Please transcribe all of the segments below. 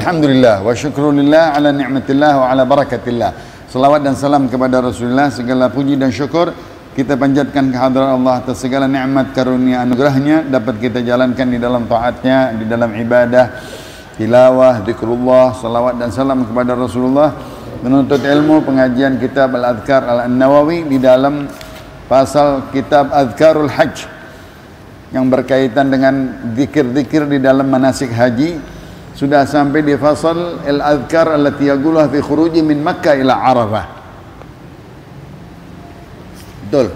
Alhamdulillah wa syukrulillah ala ni'matillah wa ala barakatillah. Salawat dan salam kepada Rasulullah, segala puji dan syukur kita panjatkan kehadirat Allah atas segala nikmat karunia anugerahnya dapat kita jalankan di dalam taatnya, di dalam ibadah, tilawah, zikrullah, salawat dan salam kepada Rasulullah, menuntut ilmu, pengajian kitab Al-Adhkar Al-Nawawi di dalam pasal kitab Adhkarul Hajj yang berkaitan dengan zikir-zikir di dalam manasik haji. Sudah sampai di fasal al-adhkar allati yaquluha fi khuruji min Makkah ila Arafah. Betul.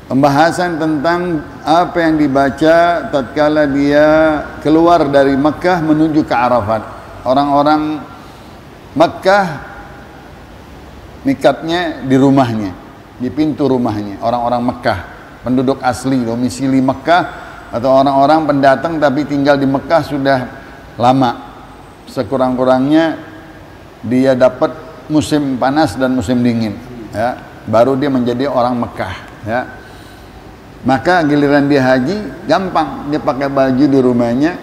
Pembahasan tentang apa yang dibaca tatkala dia keluar dari Makkah menuju ke Arafat. Orang-orang Makkah mikatnya di rumahnya, di pintu rumahnya. Orang-orang Makkah, penduduk asli domisili Makkah atau orang-orang pendatang tapi tinggal di Mekah sudah lama, sekurang-kurangnya dia dapat musim panas dan musim dingin, ya, baru dia menjadi orang Mekah, ya. Maka giliran dia haji gampang, dia pakai baju di rumahnya,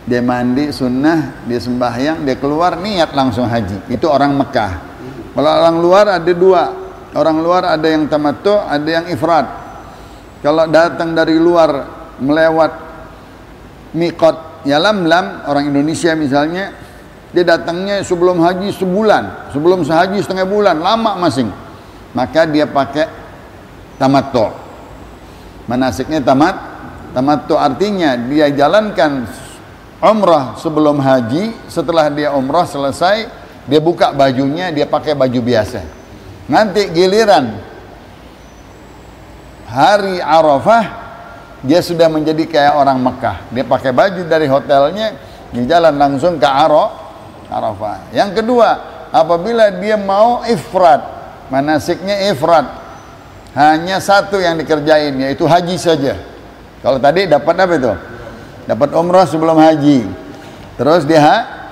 dia mandi sunnah, dia sembahyang, dia keluar niat langsung haji. Itu orang Mekah. Kalau orang luar ada dua, orang luar ada yang tamattu, ada yang ifrad. Kalau datang dari luar melewat miqat Yalamlam, orang Indonesia misalnya, dia datangnya sebelum haji sebulan, sebelum sehaji setengah bulan, lama masing. Maka dia pakai tamattu. Manasiknya tamattu artinya dia jalankan umrah sebelum haji, setelah dia umrah selesai, dia buka bajunya, dia pakai baju biasa. Nanti giliran hari Arafah dia sudah menjadi kayak orang Mekah. Dia pakai baju dari hotelnya, dia jalan langsung ke Arafah. Yang kedua, apabila dia mau ifrad, manasiknya ifrad, hanya satu yang dikerjain, yaitu haji saja. Kalau tadi dapat apa itu? Dapat umrah sebelum haji, terus dia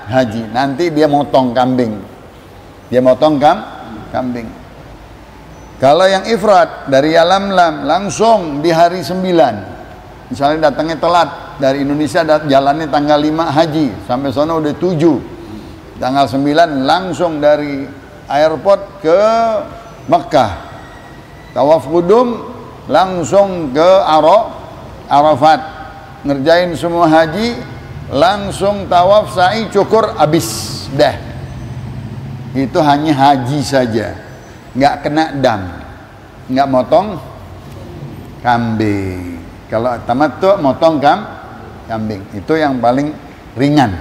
haji. Nanti dia motong kambing, dia motong kambing. Kalau yang ifrad dari Yalamlam langsung di hari 9, misalnya datangnya telat dari Indonesia, jalannya tanggal 5 haji, sampai sana udah 7, tanggal 9 langsung dari airport ke Mekah, tawaf qudum langsung ke Arafat, ngerjain semua haji, langsung tawaf sa'i cukur habis dah. Itu hanya haji saja, nggak kena dam, nggak motong kambing. Kalau tamattu motong kambing, itu yang paling ringan,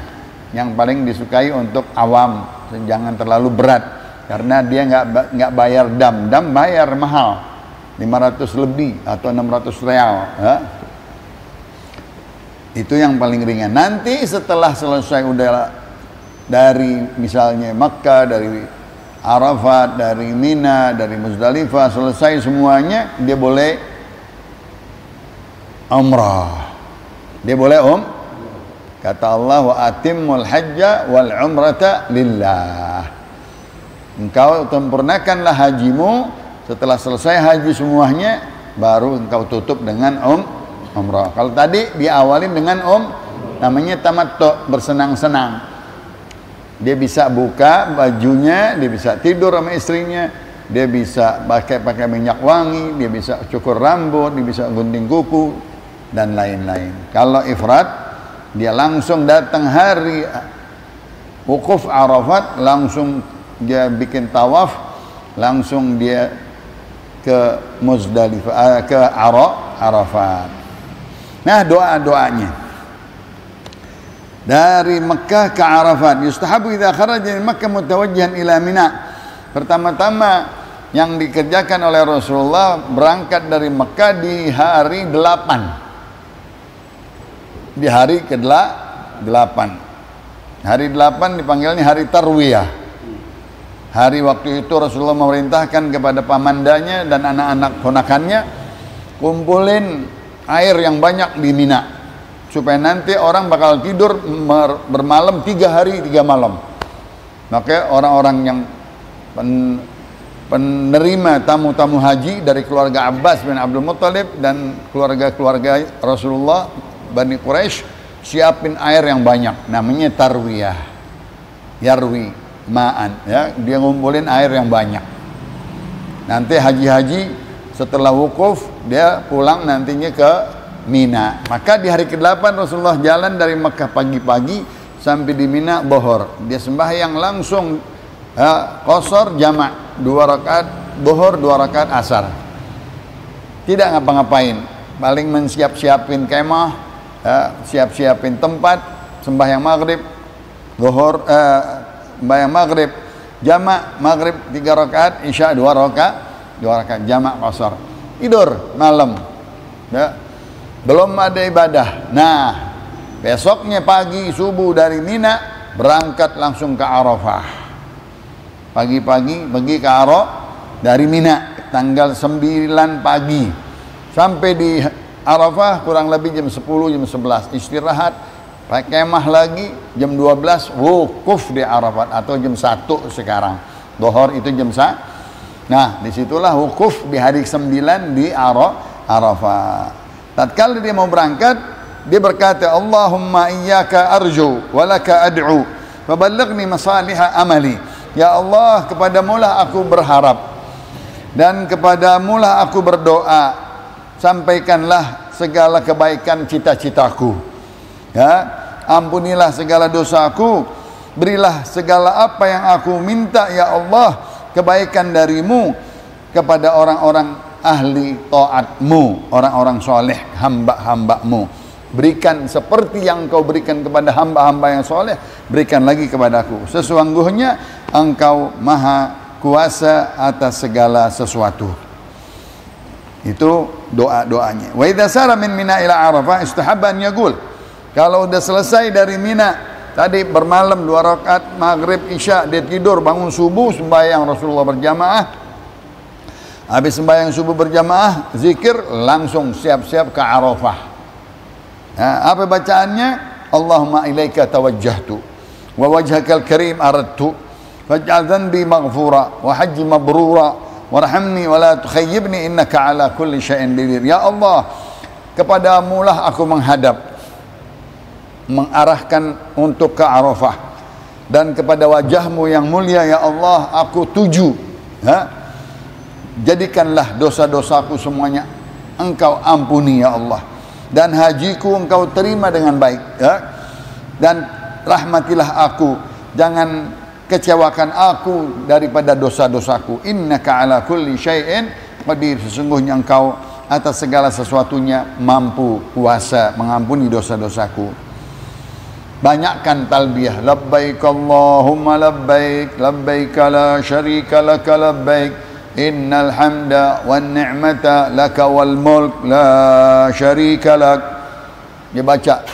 yang paling disukai untuk awam. Jangan terlalu berat, karena dia nggak bayar dam bayar mahal, 500 lebih atau 600 real, ya. Itu yang paling ringan. Nanti setelah selesai udah dari misalnya Makkah, dari Arafat, dari Mina, dari Muzdalifah, selesai semuanya, dia boleh umrah. Dia boleh kata Allah, wa atimmul hajja wal umrata lillah. Engkau sempurnakanlah hajimu, setelah selesai haji semuanya baru engkau tutup dengan umrah. Kalau tadi diawalin dengan namanya tamattu, bersenang-senang. Dia bisa buka bajunya, dia bisa tidur sama istrinya, dia bisa pakai minyak wangi, dia bisa cukur rambut, dia bisa gunting kuku dan lain-lain. Kalau ifrad, dia langsung datang hari wukuf Arafat, langsung dia bikin tawaf, langsung dia ke Muzdalifah, ke Arafat. Nah, doa-doanya dari Mekah ke Arafat. Yustahabu idza kharaja min Makkah mutawajjihan ila Mina. Pertama-tama yang dikerjakan oleh Rasulullah berangkat dari Mekah di hari 8. Di hari ke-8. Hari 8 dipanggilnya hari Tarwiyah. Hari waktu itu Rasulullah memerintahkan kepada pamandanya dan anak-anak ponakannya, kumpulin air yang banyak di Mina, supaya nanti orang bakal tidur bermalam 3 hari 3 malam. Maka orang-orang yang penerima tamu-tamu haji dari keluarga Abbas bin Abdul Muttalib dan keluarga-keluarga Rasulullah Bani Quraisy siapin air yang banyak, namanya tarwiyah, yarwi ma'an, ya, dia ngumpulin air yang banyak. Nanti haji-haji setelah wukuf dia pulang nantinya ke Mina. Maka di hari ke-8 Rasulullah jalan dari Mekah pagi-pagi sampai di Mina bohor. Dia sembahyang langsung qasar jamak, 2 rakaat bohor, 2 rakaat asar. Tidak ngapa-ngapain, paling mensiap-siapin kemah, siap-siapin tempat, sembahyang maghrib, bohor, sembahyang maghrib jamak, maghrib 3 rakaat, isya 2 rakaat jamak qasar. Tidur malam, ya. Belum ada ibadah. Nah, besoknya pagi subuh dari Mina berangkat langsung ke Arafah. Pagi-pagi pergi ke Arafah dari Mina tanggal 9 pagi. Sampai di Arafah kurang lebih jam 10, jam 11 istirahat, pakai kemah lagi jam 12 wukuf di Arafat, atau jam 1 sekarang. Dohor itu jam 1. Nah, disitulah wukuf di hari 9 di Arafah. Tatkala dia mau berangkat, dia berkata, Allahumma iyyaka arju wa laka ad'u faballighni masaliha amali. Ya Allah, kepadamulah aku berharap dan kepadamulah aku berdoa, sampaikanlah segala kebaikan cita-citaku, ya, ampunilah segala dosaku, berilah segala apa yang aku minta, ya Allah, kebaikan darimu kepada orang-orang ahli taatmu, orang-orang soleh, hamba-hambamu. Berikan seperti yang kau berikan kepada hamba-hamba yang soleh, berikan lagi kepadaku. Sesungguhnya engkau maha kuasa atas segala sesuatu. Itu doa-doanya. Wa idza sara min Mina ila Arafah istahabba an yaqul. Kalau udah selesai dari Mina, tadi bermalam 2 rakaat maghrib isya, dia tidur, bangun subuh sembahyang Rasulullah berjamaah. Habis sembahyang subuh berjamaah, zikir, langsung siap-siap ke Arafah. Apa bacaannya? Allahumma ilaika tawajjahtu wa wajhakal karim aradtu faj'al dhanbi maghfura wa hajji mabrura warhamni wa la tukhayyibni innaka ala kulli syai'in qadir. Ya Allah, kepadamulah aku menghadap, mengarahkan untuk ke Arafah, dan kepada wajahmu yang mulia ya Allah aku tuju. Jadikanlah dosa-dosaku semuanya engkau ampuni ya Allah, dan hajiku engkau terima dengan baik, ya. Dan rahmatilah aku, jangan kecewakan aku daripada dosa-dosaku. Innaka ala kulli syai'in qadir, sesungguhnya engkau atas segala sesuatunya mampu, kuasa mengampuni dosa-dosaku. Banyakkan talbiyah, labbaik Allahumma labbaik, labbaik la syarika laka labbaik, innal hamda wan ni'mata laka wal mulk la syarika lak. Dia baca,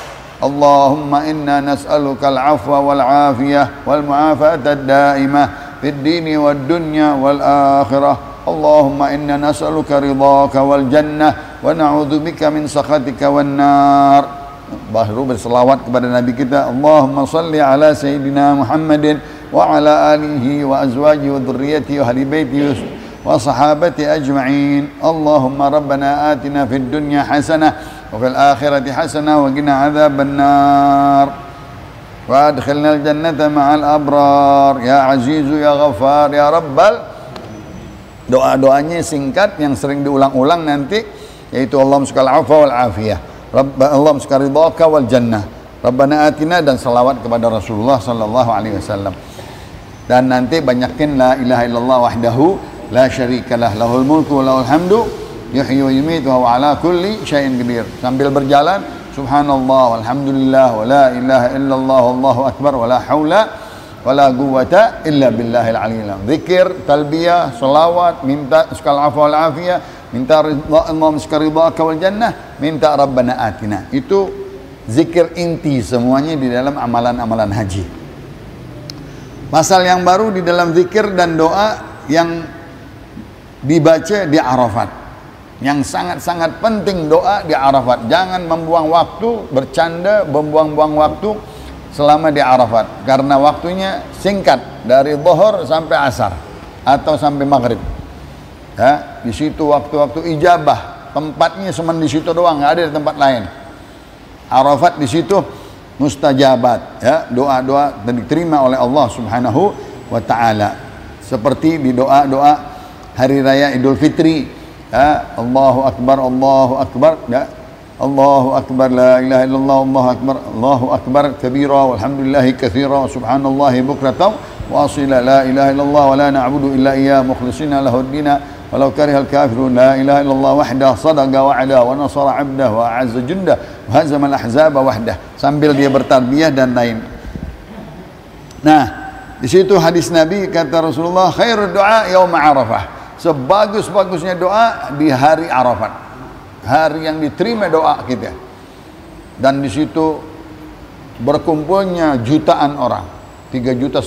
Allahumma inna nas'aluka al-afwa wal afiyah wal mu'afata ad-daimah fid dini wad dunya wal akhirah. Allahumma inna nas'aluka ridhaka wal jannah wa na'udzubika min sakhatika wan nar. Baru berselawat kepada Nabi kita, Allahumma salli ala Sayyidina Muhammadin wa ala alihi wa azwajihi wa dhurriyyatihi wa ahli baitihi wa sahabati ajma'in. Allahumma rabbana atina fid dunya hasanah wa fil akhirati hasanah wa qina adzaban nar wa adkhilna al jannata ma'al abrar ya azizu ya ghafar ya rabbal. Doa-doanya singkat yang sering diulang-ulang nanti, yaitu Allahumma sukal afwa wal afiyah, Allahumma sukal ridhaka wal jannah, Rabbana atina, dan salawat kepada Rasulullah sallallahu alaihi wasallam. Dan nanti banyakin la ilaha illallah wahdahu la syarikalah, lahul mulku wa lahul hamdu, yuhyi wa yumiitu wa huwa ala kulli syai'in qadir. Sambil berjalan, subhanallah walhamdulillah wa la ilaha illallah wallahu akbar wa la haula wa la quwwata illa billahil aliyyil azim. Zikir, talbiyah, selawat, minta sukal afwa wal afiyah, minta ridha, Allahumma sukal ridhaka wal jannah, minta rabbana atina. Itu zikir inti semuanya di dalam amalan-amalan haji. Pasal yang baru di dalam zikir dan doa yang dibaca di Arafat, yang sangat-sangat penting doa di Arafat. Jangan membuang waktu bercanda, membuang-buang waktu selama di Arafat, karena waktunya singkat, dari zuhur sampai asar atau sampai maghrib. Ya, di situ waktu-waktu ijabah, tempatnya cuma di situ doang, nggak ada di tempat lain. Arafat di situ mustajabat, ya, doa-doa dan diterima oleh Allah Subhanahu wa taala. Seperti di doa-doa hari raya Idul Fitri, ya, Allahu akbar, ya. Allahu akbar la ilaha illallah, Allahu akbar kabira walhamdulillahi katsira subhanallahi bukratan wa asila, la ilaha illallah wa la na'budu illa iyyah mukhlishina lahu ad-dina walau karihal kafirun, la ilaha illallah wahdah sadaqa wa'ada wa nasara 'abdah wa a'azza jundah wa hazama al-ahzaba wahdah, sambil dia bertarbiyah dan lain. Nah, di situ hadis Nabi kata Rasulullah, khairud du'a yaum Arafah, sebagus-bagusnya doa di hari Arafat, hari yang diterima doa kita. Dan di situ berkumpulnya jutaan orang, 3,5 juta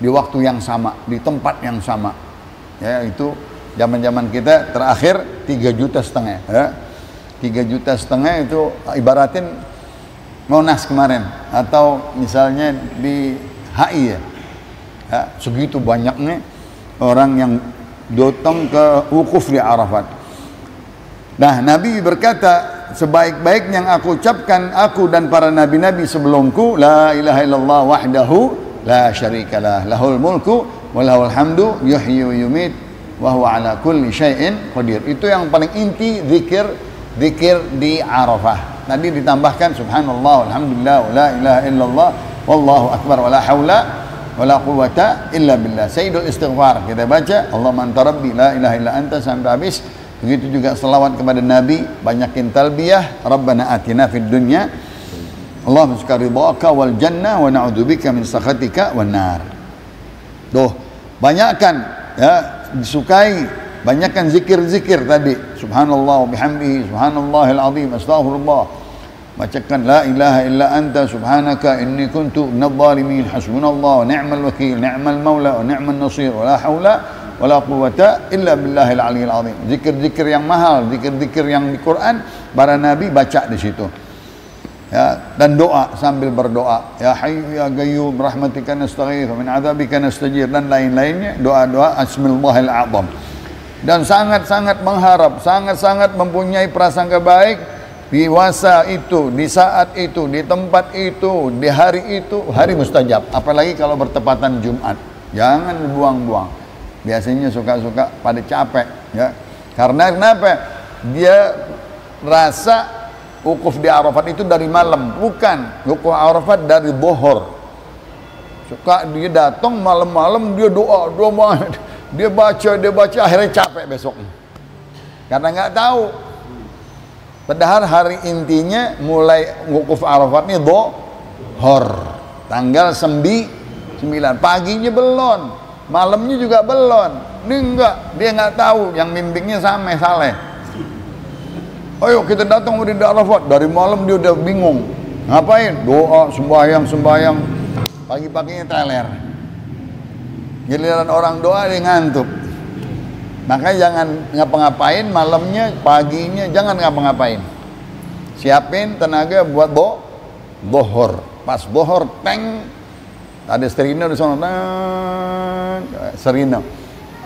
di waktu yang sama, di tempat yang sama. Ya, itu zaman-zaman kita terakhir 3,5 juta, ya. 3,5 juta itu ibaratin Monas kemarin, atau misalnya di HI, ya. Ya, segitu banyaknya orang yang datang ke wukuf di Arafat. Nah, Nabi berkata, sebaik-baik yang aku ucapkan aku dan para nabi-nabi sebelumku, la ilaha illallah wahdahu la syarikalah, lahul mulku wa lahul hamdu yuhyi wa yumit wa huwa ala kulli syai'in qadir. Itu yang paling inti zikir di Arafah. Tadi ditambahkan subhanallah walhamdulillah wa la ilaha illallah wallahu akbar wa la haula wa la quwwata illa billah. Sayyidul istighfar kita baca Allahumma anta rabbi la ilaha illa anta sampai habis. Begitu juga selawat kepada Nabi, banyakin talbiyah, Rabbana atina fid dunya Allahumma suka ridhaka wal jannah wa na'udzubika min sakhatika wan nar. Tuh, banyakkan, ya, disukai, banyakkan zikir-zikir tadi. Subhanallah wa bihamdihi, subhanallahil azim, astaghfirullah. Bacakan la ilaha illa anta subhanaka inni kuntu minadh dhalimin, hasbunallah wa ni'mal wakil, ni'mal maula wa ni'man nasir, wa la haula wala quwwata illa billahil aliyil azim. Zikir-zikir yang mahal, zikir-zikir yang di Quran, para nabi baca di situ. Ya, dan doa sambil berdoa, ya hayyu ya qayyum rahmatika nastaghits wa min adzabika nastajir, dan lain-lainnya, doa-doa asmillahil azam. Dan sangat-sangat mengharap, sangat-sangat mempunyai prasangka baik di masa itu, di saat itu, di tempat itu, di hari itu, hari mustajab. Apalagi kalau bertepatan Jumat, jangan dibuang-buang. Biasanya suka-suka pada capek, ya. Karena kenapa? Dia rasa wukuf di Arafat itu dari malam, bukan. Wukuf Arafat dari dhuhur. Suka dia datang malam-malam, dia doa, dia baca, akhirnya capek besoknya. Karena nggak tahu. Padahal hari intinya mulai wukuf Arafat ini dhuhur, tanggal 9, paginya belum. Malamnya juga belum. Ini enggak, dia nggak tahu, yang bimbingnya Saleh. Ayo kita datang udah di Arafat, dari malam dia udah bingung. Ngapain? Doa, sembahyang. Pagi-paginya teler. Giliran orang doa dia ngantuk. Makanya jangan ngapa-ngapain malamnya, paginya jangan ngapa-ngapain. Siapin tenaga buat dhuhur. Pas dhuhur teng, ada serina di sana, serina.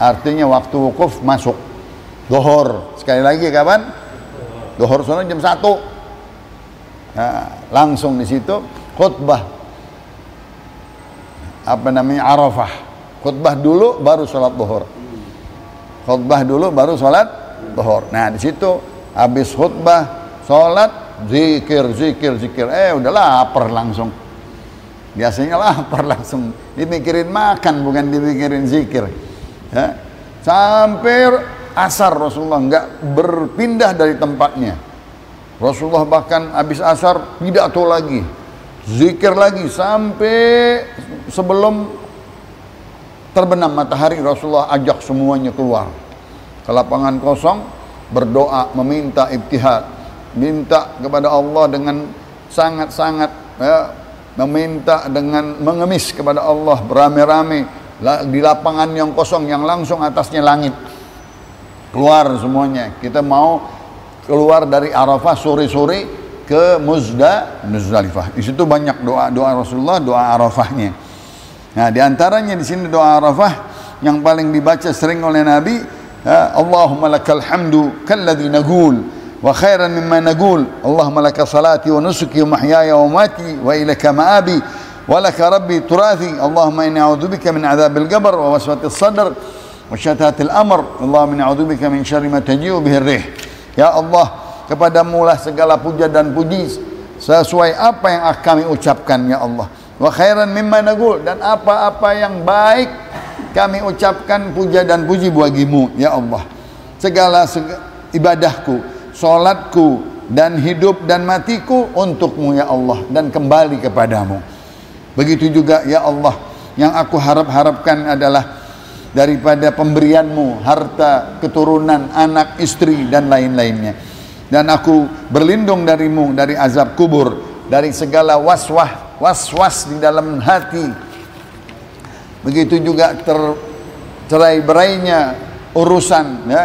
Artinya waktu wukuf masuk. Dhuhur. Sekali lagi kapan? Dhuhur sana jam 1. Nah, langsung di situ khutbah. Arafah. Khutbah dulu baru sholat dhuhur. Khutbah dulu baru sholat dhuhur. Nah, di situ habis khutbah, sholat, zikir. Udah lapar langsung. Biasanya lapar langsung, dimikirin makan bukan dimikirin zikir, ya. Sampai asar Rasulullah nggak berpindah dari tempatnya. Rasulullah bahkan habis asar pidato lagi, zikir lagi, sampai sebelum terbenam matahari Rasulullah ajak semuanya keluar ke lapangan kosong, berdoa, meminta ibtihad, minta kepada Allah dengan sangat-sangat, ya, meminta dengan mengemis kepada Allah beramai-ramai di lapangan yang kosong yang langsung atasnya langit. Keluar semuanya. Kita mau keluar dari Arafah sore-sore ke Muzdalifah. Di situ banyak doa-doa Rasulullah, doa Arafahnya. Nah, di antaranya di sini doa Arafah yang paling dibaca sering oleh Nabi, Allahumma lakal hamdu kalladzi naqul wa khairan mimma naqul. Allahumma laka salati wa nusuki wa mahyaya wa mamati wa ilaka ma'abi wa laka rabbi turathi. Allahumma inni a'udzubika min adzabil qabr wa waswatis sadr wa syatatil amr. Allahumma inni a'udzubika min syarri ma taji'u bihi rih. Ya Allah, kepadamu lah segala puja dan puji sesuai apa yang kami ucapkan ya Allah. Wa khairan mimma naqul, dan apa-apa yang baik kami ucapkan puja dan puji bagimu ya Allah. Segala ibadahku, salatku dan hidup dan matiku untukmu ya Allah, dan kembali kepadamu. Begitu juga ya Allah, yang aku harapkan adalah daripada pemberianmu harta, keturunan, anak, istri dan lain-lainnya. Dan aku berlindung darimu dari azab kubur, dari segala was-was di dalam hati. Begitu juga tercerai-berainya urusan ya.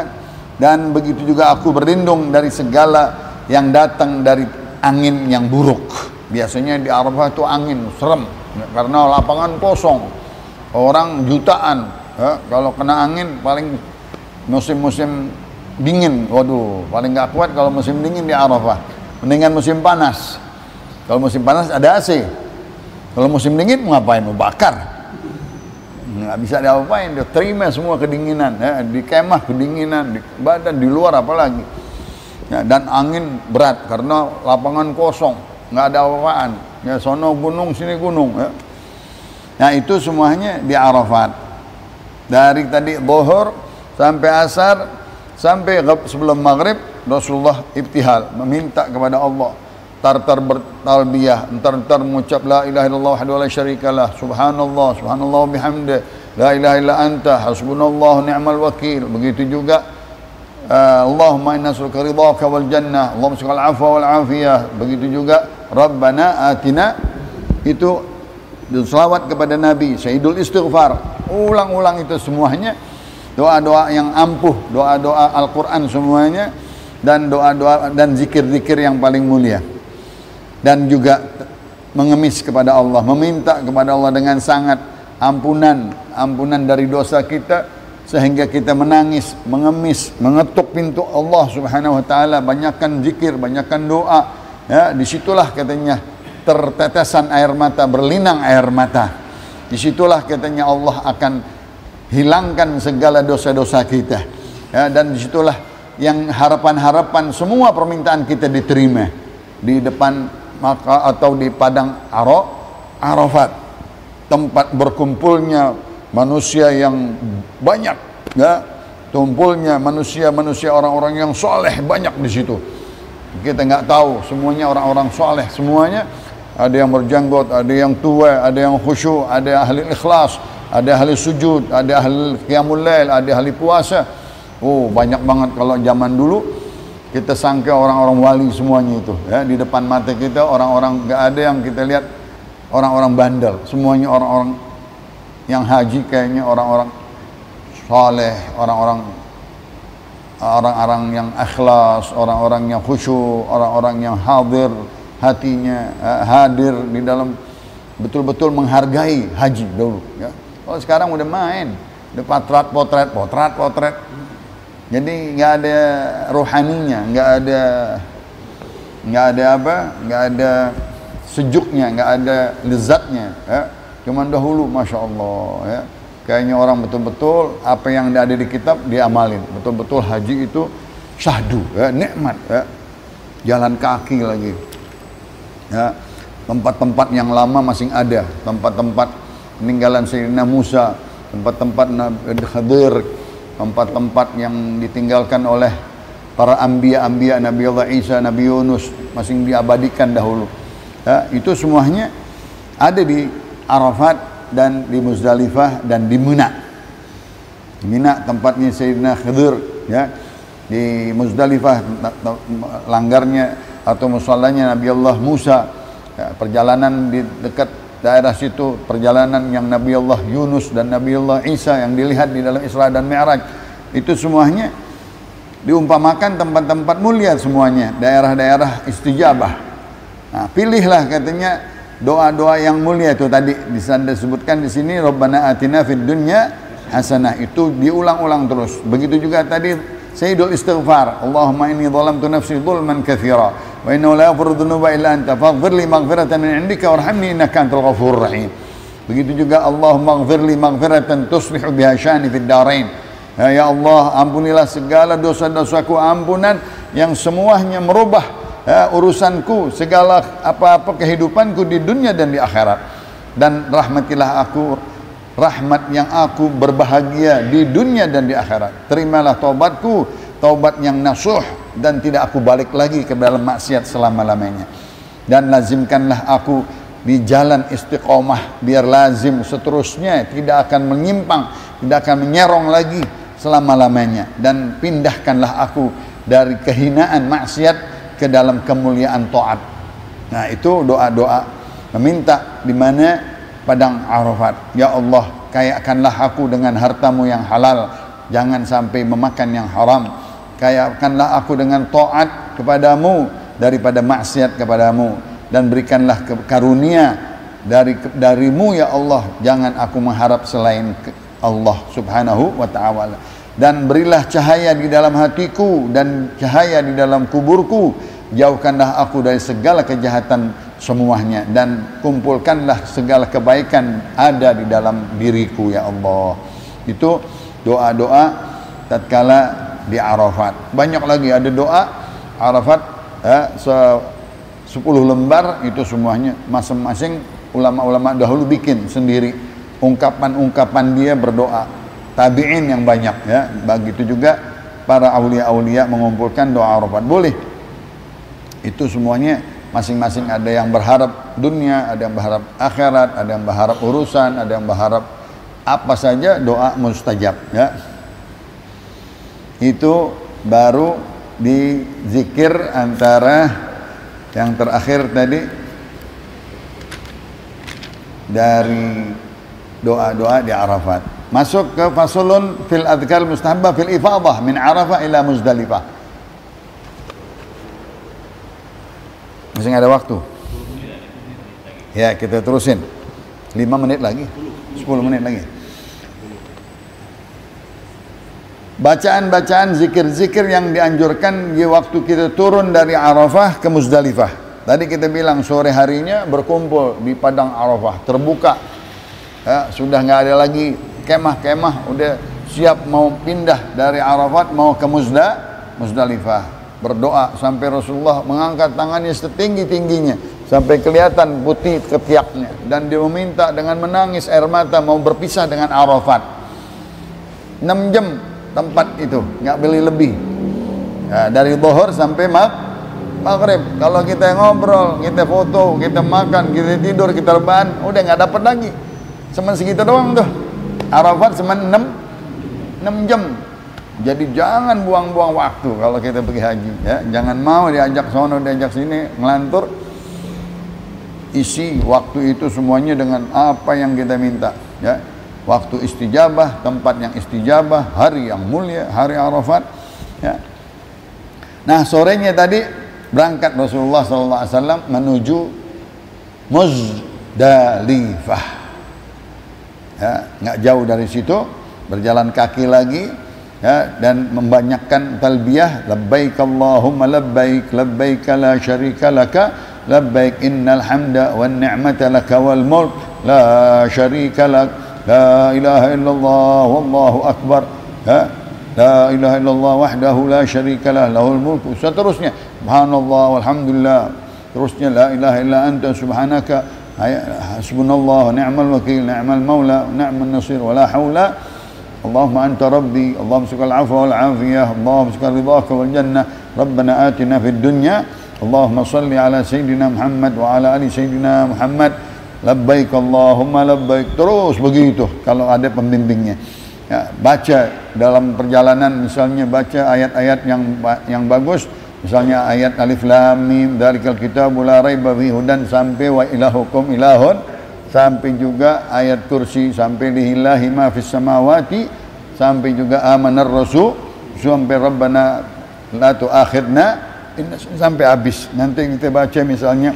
Dan begitu juga aku berlindung dari segala yang datang dari angin yang buruk. Biasanya di Arafah itu angin serem ya, karena lapangan kosong, orang jutaan ya. Kalau kena angin paling musim-musim dingin, waduh paling gak kuat kalau musim dingin di Arafah. Mendingan musim panas. Kalau musim panas ada AC. Kalau musim dingin mau ngapain? Mau bakar. Nggak bisa diapain, dia terima semua kedinginan ya, di kemah kedinginan, di badan, di luar apalagi ya, dan angin berat karena lapangan kosong, nggak ada apa-apaan ya, sono gunung sini gunung ya. Nah itu semuanya di Arafat, dari tadi zuhur sampai asar sampai sebelum maghrib Rasulullah ibtihal, meminta kepada Allah, tar bertalbiyah, entar mengucap la ilaha illallah wahdahu la syarikalah, subhanallah subhanallah bihamdi, la ilaha illa anta hasbunallahu ni'mal wakil. Begitu juga Allahumma inna nas'aluka ridhaka wal jannah, Allahumma salli al afwa wal afiyah. Begitu juga Rabbana atina, itu selawat kepada Nabi, Sayyidul Istighfar, ulang-ulang itu semuanya doa-doa yang ampuh, doa-doa Al-Quran semuanya, dan doa-doa dan zikir-zikir yang paling mulia. Dan juga mengemis kepada Allah, meminta kepada Allah dengan sangat ampunan dari dosa kita, sehingga kita menangis, mengemis, mengetuk pintu Allah Subhanahu wa taala, banyakkan zikir, banyakkan doa ya. Disitulah katanya tertetesan air mata, berlinang air mata. Disitulah katanya Allah akan hilangkan segala dosa-dosa kita ya. Dan disitulah yang harapan-harapan semua permintaan kita diterima, di depan maka atau di padang Arafat, tempat berkumpulnya manusia yang banyak ya, tumpulnya manusia orang-orang yang soleh banyak di situ. Kita nggak tahu semuanya orang-orang soleh semuanya, ada yang berjanggot, ada yang tua, ada yang khusyuk, ada ahli ikhlas, ada ahli sujud, ada ahli qiyamul lail, ada ahli puasa. Oh banyak banget. Kalau zaman dulu kita sangka orang-orang wali semuanya itu ya, di depan mata kita orang-orang, nggak ada yang kita lihat orang-orang bandel, semuanya orang-orang yang haji kayaknya orang-orang saleh, orang-orang yang ikhlas, orang-orang yang khusyuk, orang-orang yang hatinya hadir di dalam betul-betul menghargai haji dulu ya. Kalau sekarang udah main, udah potret. Jadi nggak ada rohaninya, nggak ada sejuknya, nggak ada lezatnya ya. Cuman dahulu masya Allah ya, kayaknya orang betul-betul apa yang ada di kitab diamalin, betul-betul haji itu syahdu ya, nikmat ya. Jalan kaki lagi ya, tempat-tempat yang lama masih ada, tempat-tempat peninggalan Sayyidina Musa, tempat-tempat Nabi Khadir, tempat-tempat yang ditinggalkan oleh para anbiya, Nabi Allah Isa, Nabi Yunus, masih diabadikan dahulu ya. Itu semuanya ada di Arafat dan di Muzdalifah dan di Mina. Mina tempatnya Sayyidina Khidir ya. Di Muzdalifah langgarnya atau musallanya Nabi Allah Musa ya. Perjalanan di dekat daerah situ, perjalanan yang Nabi Allah Yunus dan Nabi Allah Isa yang dilihat di dalam Isra dan Mi'raj, itu semuanya diumpamakan tempat-tempat mulia semuanya, daerah-daerah istijabah. Nah, pilihlah katanya doa-doa yang mulia itu tadi disebutkan di sini, Rabbana atina fid dunya hasanah, itu diulang-ulang terus. Begitu juga tadi sayyidul istighfar. Allahumma inni dhalamtu nafsi dhulman katsira wa innahu la yaghfiru dhunuba illa anta faghfir li maghfiratan min 'indika warhamni innaka antal ghafurur rahim. Begitu juga Allahumma ighfir li maghfiratan tuslihu biha sya'ni fid dharain. Ya Allah, ampunilah segala dosa-dosaku, ampunan yang semuanya merubah urusanku, segala apa-apa kehidupanku di dunia dan di akhirat. Dan rahmatilah aku, rahmat yang aku berbahagia di dunia dan di akhirat. Terimalah taubatku, taubat yang nasuh, dan tidak aku balik lagi ke dalam maksiat selama-lamanya. Dan lazimkanlah aku di jalan istiqomah, biar lazim seterusnya, tidak akan menyimpang, tidak akan menyerong lagi selama-lamanya. Dan pindahkanlah aku dari kehinaan maksiat ke dalam kemuliaan taat. Nah, itu doa-doa meminta di mana padang Arafat. Ya Allah, kayakanlah aku dengan hartamu yang halal, jangan sampai memakan yang haram. Kayakanlah aku dengan taat kepadamu daripada maksiat kepadamu, dan berikanlah karunia darimu ya Allah, jangan aku mengharap selain Allah subhanahu wa ta'ala. Dan berilah cahaya di dalam hatiku dan cahaya di dalam kuburku, jauhkanlah aku dari segala kejahatan semuanya, dan kumpulkanlah segala kebaikan ada di dalam diriku ya Allah. Itu doa-doa tatkala di Arafat. Banyak lagi ada doa Arafat 10 lembar, itu semuanya masing-masing ulama-ulama dahulu bikin sendiri ungkapan-ungkapan dia berdoa. Tabi'in yang banyak ya, begitu juga para aulia-aulia mengumpulkan doa Arafat. Boleh. Itu semuanya masing-masing ada yang berharap dunia, ada yang berharap akhirat, ada yang berharap urusan, ada yang berharap apa saja, doa mustajab ya. Itu baru di zikir antara yang terakhir tadi dari doa-doa di Arafat. Masuk ke fasulun fil adhkar mustahabbah fil ifadah min Arafah ila Muzdalifah. Masih ada waktu? Ya, kita terusin 5 menit lagi, 10 menit lagi. Bacaan-bacaan zikir-zikir yang dianjurkan di waktu kita turun dari Arafah ke Muzdalifah. Tadi kita bilang sore harinya berkumpul di padang Arafah, terbuka ya, sudah nggak ada lagi kemah-kemah, udah siap mau pindah dari Arafat mau ke Muzdalifah. Berdoa sampai Rasulullah mengangkat tangannya setinggi-tingginya sampai kelihatan putih ketiaknya, dan dia meminta dengan menangis air mata mau berpisah dengan Arafat. 6 jam tempat itu, nggak beli lebih ya, dari zuhur sampai maghrib. Kalau kita ngobrol, kita foto, kita makan, kita tidur, kita rebahan, udah nggak dapat lagi. Cuman segitu doang tuh. Arafat cuma 6 jam. Jadi jangan buang-buang waktu kalau kita pergi haji ya. Jangan mau diajak sono, diajak sini, ngelantur. Isi waktu itu semuanya dengan apa yang kita minta ya. Waktu istijabah, tempat yang istijabah, hari yang mulia, hari Arafat ya. Nah, sorenya tadi berangkat Rasulullah SAW menuju Muzdalifah ya, nggak jauh dari situ, berjalan kaki lagi ya, dan membanyakkan talbiyah, labbaik Allahumma labbaik, labbaik la syarika laka, labbaik innal hamda wan ni'mata laka wal mulk la syarika lak, la ilaha illallah wallahu akbar ya, la ilaha illallah wahdahu la syarika lah, lahul mulku, seterusnya subhanallah walhamdulillah, terusnya la ilaha illa anta subhanaka hasbunallah ni'mal wakil ni'mal maula ni'man nasir wala haula Allahumma anta rabbi Allahumma sukal afwa wal afiyah Allahumma sukal ridhaka wal jannah Rabbana atina fid dunya Allahumma salli ala sayyidina Muhammad wa ala ali sayyidina Muhammad labbaik Allahumma labbaik, terus begitu kalau ada pembimbingnya ya. Baca dalam perjalanan misalnya, baca ayat-ayat yang bagus, misalnya ayat alif lam mim dzalikal kitabu la raiba fihi hudan sampai wa ilahukum ilahun, sampai juga ayat kursi, sampai lillahi ma fis samawati, sampai juga amanar rasul, sampai rabbana la tu'akhidna, sampai habis. Nanti kita baca misalnya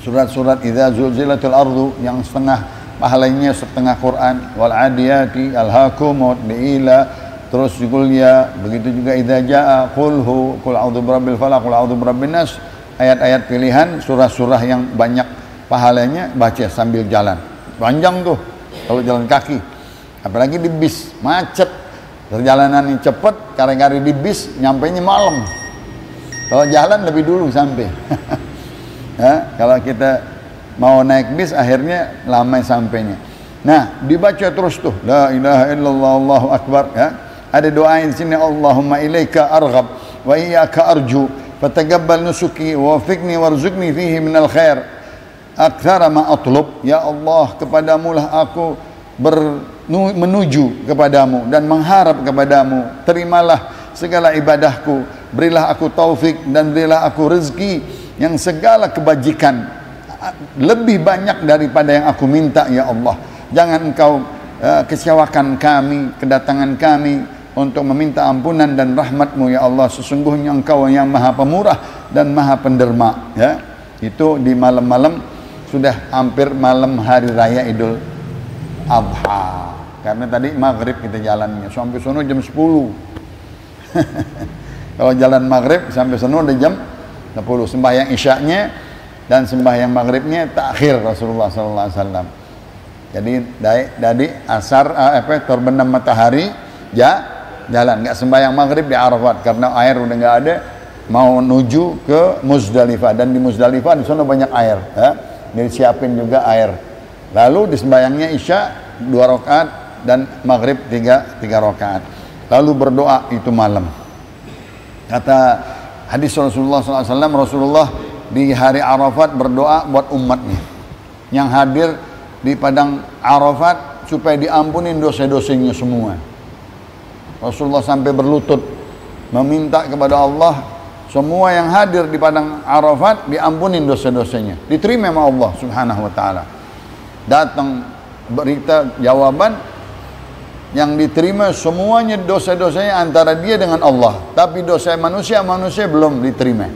surat-surat idza zulzilatil ardu yang setengah pahalanya setengah Quran, wal adiyati alhaqum ila terus qul ya, begitu juga idza jaa, qul a'udzu birabbil falaq, qul a'udzu birabbin nas. Ayat-ayat pilihan, surah-surah yang banyak pahalanya, baca sambil jalan. Panjang tuh kalau jalan kaki, apalagi di bis macet, perjalanannya cepet, kari-kari di bis nyampainya malam. Kalau jalan lebih dulu sampai. Ya, kalau kita mau naik bis akhirnya lama sampainya. Nah, dibaca terus tuh la ilaha illallah Allahu akbar, ya. Ada doa di sini, Allahumma ilaika arghab wa iyyaka arju fataqabbal nusuki wa wafiqni warzuqni fihi minal khair aktsara ma atlub. Ya Allah, kepadamu lah aku menuju kepadamu dan mengharap kepadamu. Terimalah segala ibadahku, berilah aku taufik dan berilah aku rezeki yang segala kebajikan lebih banyak daripada yang aku minta. Ya Allah, jangan engkau kecewakan kami, kedatangan kami untuk meminta ampunan dan rahmatmu. Ya Allah, sesungguhnya engkau yang maha pemurah dan maha penderma. Ya, itu di malam-malam, sudah hampir malam hari raya Idul Adha, karena tadi maghrib kita jalannya sampai sono jam 10. Kalau jalan maghrib sampai sono udah jam 10. Sembahyang isyaknya dan sembahyang maghribnya takhir Rasulullah SAW. Jadi dari asar terbenam matahari jalan, nggak sembahyang maghrib di Arafat karena air udah nggak ada, mau menuju ke Muzdalifah, dan di Muzdalifah di sana banyak air, ya. Disiapin juga air. Lalu di sembahyangnya isya 2 rakaat dan maghrib 3 rakaat. Lalu berdoa itu malam. Kata hadis Rasulullah SAW, Rasulullah di hari Arafat berdoa buat umatnya yang hadir di padang Arafat supaya diampunin dosa-dosanya semua. Rasulullah sampai berlutut meminta kepada Allah semua yang hadir di padang Arafat diampunin dosa-dosanya, diterima sama Allah Subhanahu wa taala. Datang berita jawaban yang diterima semuanya dosa-dosanya antara dia dengan Allah, tapi dosa manusia belum diterima.